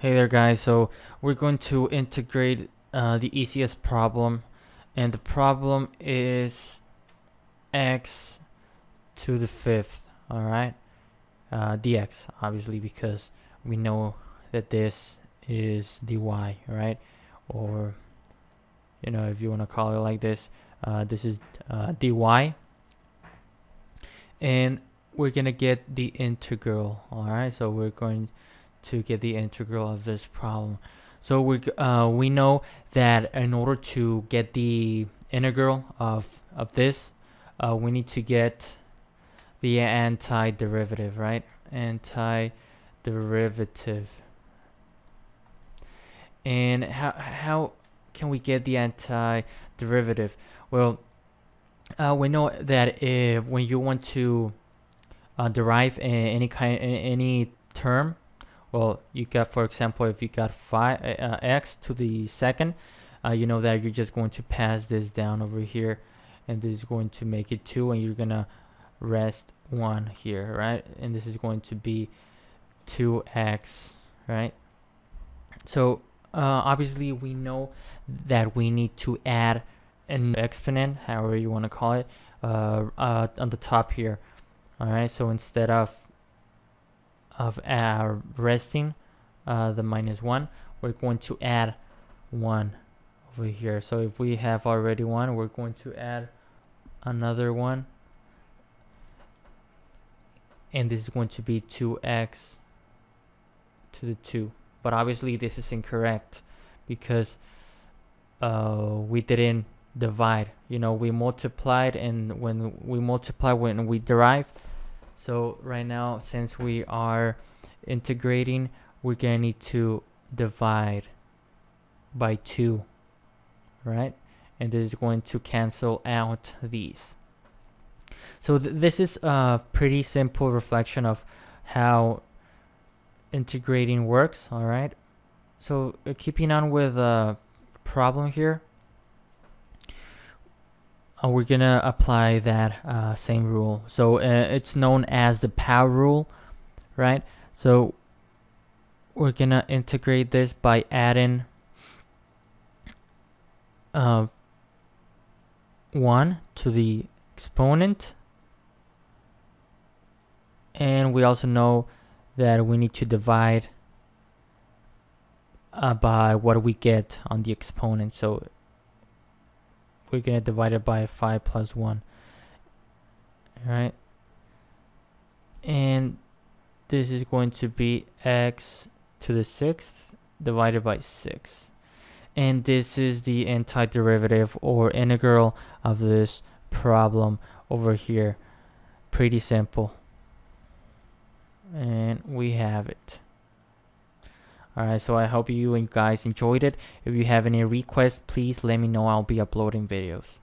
Hey there guys, so we're going to integrate the easiest problem, and the problem is x to the fifth. Alright, dx obviously, because we know that this is dy, right? Or if you want to call it like this, this is dy, and we're gonna get the integral. Alright, so we're going to get the integral of this problem. So we know that in order to get the integral of this, we need to get the antiderivative, right? Antiderivative. And how can we get the antiderivative? Well, we know that if when you want to derive any term, well, you got, for example, if you got 5 x to the second, you know that you're just going to pass this down over here, and this is going to make it 2, and you're gonna rest 1 here, right? And this is going to be 2x, right? So obviously we know that we need to add an exponent, however you want to call it, on the top here. All right, so instead of resting the -1, we're going to add 1 over here. So if we have already 1, we're going to add another 1, and this is going to be 2x to the 2. But obviously this is incorrect because we didn't divide. We multiplied, and when we multiply, when we derive. So right now, since we are integrating, we're gonna need to divide by 2, right? And this is going to cancel out these. So this is a pretty simple reflection of how integrating works. All right, so keeping on with the problem here, we're gonna apply that same rule. So it's known as the power rule, right? So we're gonna integrate this by adding 1 to the exponent, and we also know that we need to divide by what we get on the exponent. So we're going to divide it by 5 plus 1. All right, and this is going to be x to the 6th divided by 6, and this is the antiderivative or integral of this problem over here. Pretty simple, and we have it. Alright, so I hope you guys enjoyed it. If you have any requests, please let me know. I'll be uploading videos.